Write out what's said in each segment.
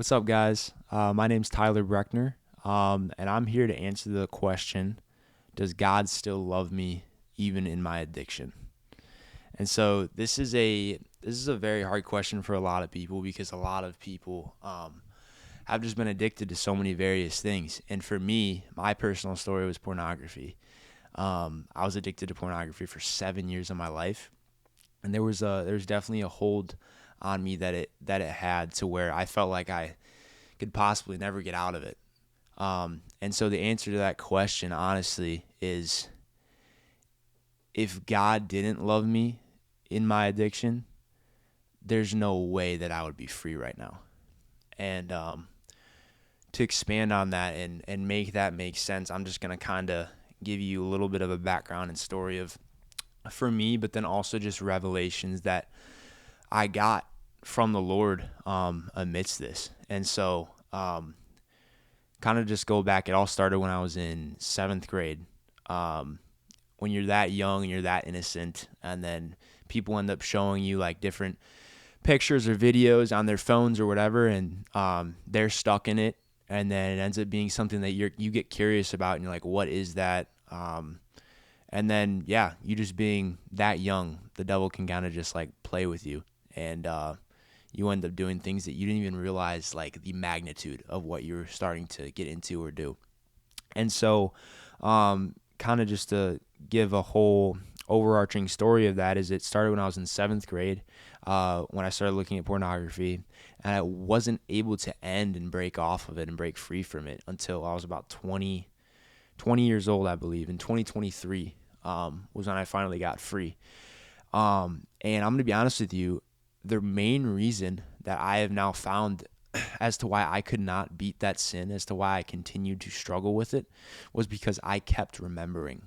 What's up, guys? My name's Tyler Brueckner, and I'm here to answer the question: does God still love me even in my addiction? And so this is a very hard question for a lot of people because a lot of people have just been addicted to so many various things. And for me, my personal story was pornography. I was addicted to pornography for 7 years of my life, and there was definitely a hold on me that it had to where I felt like I could possibly never get out of it. And so the answer to that question, honestly, is if God didn't love me in my addiction, there's no way that I would be free right now. And to expand on that and make that make sense, I'm just going to kind of give you a little bit of a background and story of for me, but then also just revelations that I got from the Lord amidst this. And so kind of just go back. It all started when I was in seventh grade. When you're that young and you're that innocent, and then people end up showing you like different pictures or videos on their phones or whatever, and they're stuck in it, and then it ends up being something that you get curious about, and you're like, what is that? And then you just being that young, the devil can kind of just like play with you, and you end up doing things that you didn't even realize, like the magnitude of what you're starting to get into or do. And so, kind of just to give a whole overarching story of that, is it started when I was in seventh grade, when I started looking at pornography, and I wasn't able to end and break off of it and break free from it until I was about 20 years old, I believe. In 2023 was when I finally got free. And I'm going to be honest with you, the main reason that I have now found as to why I could not beat that sin, as to why I continued to struggle with it, was because I kept remembering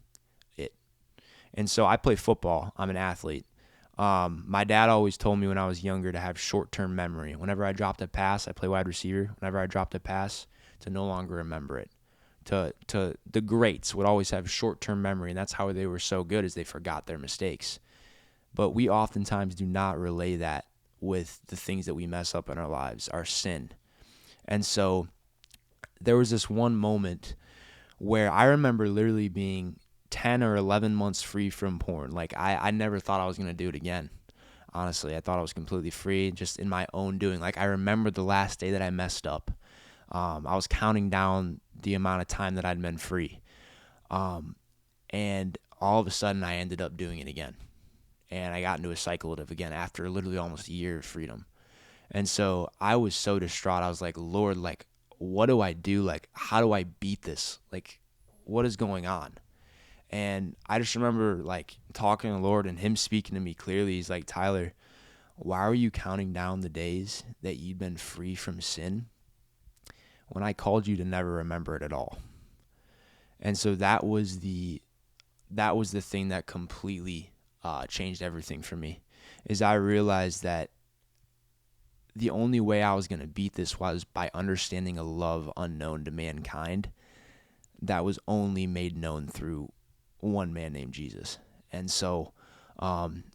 it. And so I play football. I'm an athlete. My dad always told me when I was younger to have short-term memory. Whenever I dropped a pass, I play wide receiver. Whenever I dropped a pass, to no longer remember it. To the greats would always have short-term memory, and that's how they were so good, is they forgot their mistakes. But we oftentimes do not relay that with the things that we mess up in our lives, our sin. And so there was this one moment where I remember literally being 10 or 11 months free from porn. Like I never thought I was going to do it again. Honestly, I thought I was completely free just in my own doing. Like I remember the last day that I messed up. I was counting down the amount of time that I'd been free. And all of a sudden I ended up doing it again. And I got into a cycle of it again after literally almost a year of freedom. And so I was so distraught. I was like, Lord, like, what do I do? Like, how do I beat this? Like, what is going on? And I just remember like talking to the Lord and him speaking to me clearly. He's like, Tyler, why were you counting down the days that you'd been free from sin when I called you to never remember it at all? And so that was the thing that completely changed everything for me, is I realized that the only way I was going to beat this was by understanding a love unknown to mankind that was only made known through one man named Jesus. And so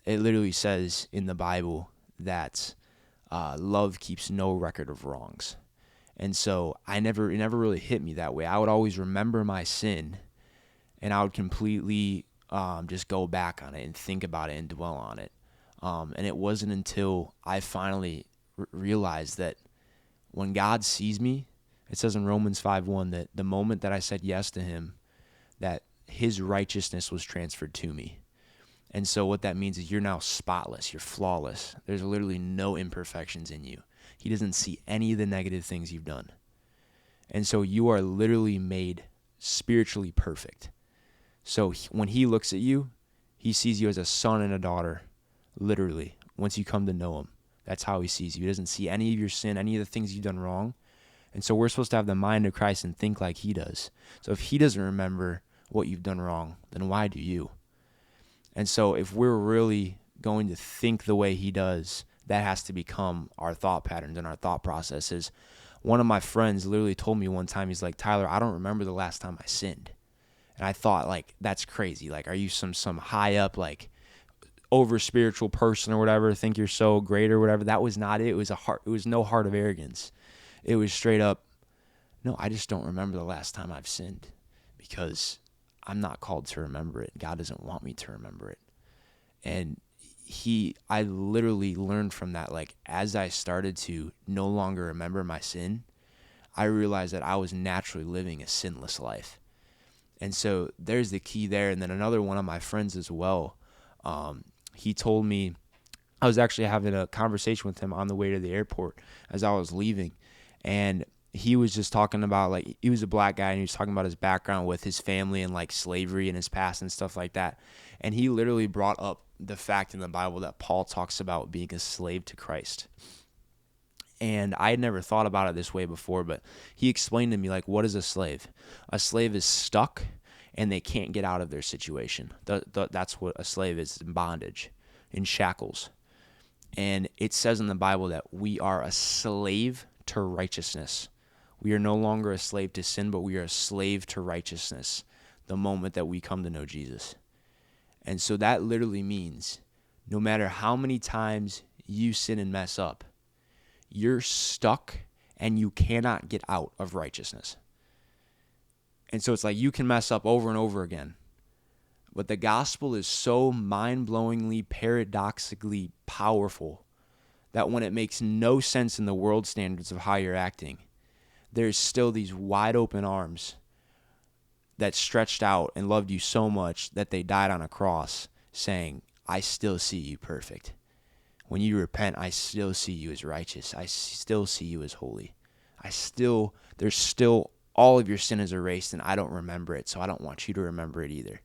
it literally says in the Bible that love keeps no record of wrongs. And so it never really hit me that way. I would always remember my sin, and I would completely just go back on it and think about it and dwell on it. And it wasn't until I finally realized that when God sees me, it says in Romans 5:1 that the moment that I said yes to him, that his righteousness was transferred to me. And so what that means is you're now spotless, you're flawless. There's literally no imperfections in you. He doesn't see any of the negative things you've done. And so you are literally made spiritually perfect. So when he looks at you, he sees you as a son and a daughter, literally, once you come to know him. That's how he sees you. He doesn't see any of your sin, any of the things you've done wrong. And so we're supposed to have the mind of Christ and think like he does. So if he doesn't remember what you've done wrong, then why do you? And so if we're really going to think the way he does, that has to become our thought patterns and our thought processes. One of my friends literally told me one time, he's like, Tyler, I don't remember the last time I sinned. And I thought, like, that's crazy. Like, are you some high up, like, over spiritual person or whatever, think you're so great or whatever? That was not it. It was no heart of arrogance. It was straight up, no, I just don't remember the last time I've sinned because I'm not called to remember it. God doesn't want me to remember it. And I literally learned from that, like, as I started to no longer remember my sin, I realized that I was naturally living a sinless life. And so there's the key there. And then another one of my friends as well, he told me, I was actually having a conversation with him on the way to the airport as I was leaving. And he was just talking about, like, he was a black guy and he was talking about his background with his family and like slavery and his past and stuff like that. And he literally brought up the fact in the Bible that Paul talks about being a slave to Christ. And I had never thought about it this way before, but he explained to me, like, what is a slave? A slave is stuck and they can't get out of their situation. That's what a slave is, in bondage, in shackles. And it says in the Bible that we are a slave to righteousness. We are no longer a slave to sin, but we are a slave to righteousness the moment that we come to know Jesus. And so that literally means no matter how many times you sin and mess up, you're stuck and you cannot get out of righteousness. And so it's like you can mess up over and over again. But the gospel is so mind-blowingly, paradoxically powerful that when it makes no sense in the world standards of how you're acting, there's still these wide open arms that stretched out and loved you so much that they died on a cross saying, I still see you perfect. When you repent, I still see you as righteous. I still see you as holy. There's still all of your sin is erased and I don't remember it, so I don't want you to remember it either.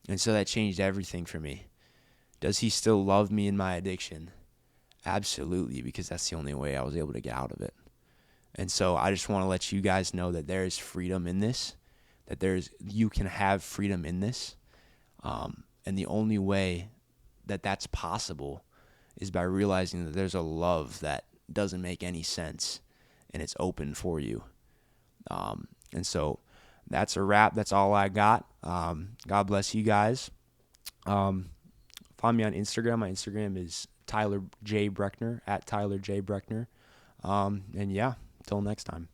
And so that changed everything for me. Does he still love me in my addiction? Absolutely, because that's the only way I was able to get out of it. And so I just want to let you guys know that there is freedom in this, that you can have freedom in this. And the only way that that's possible is by realizing that there's a love that doesn't make any sense and it's open for you. And so that's a wrap. That's all I got. God bless you guys. Find me on Instagram. My Instagram is Tyler J. Brueckner, at Tyler J. Brueckner. And yeah, until next time.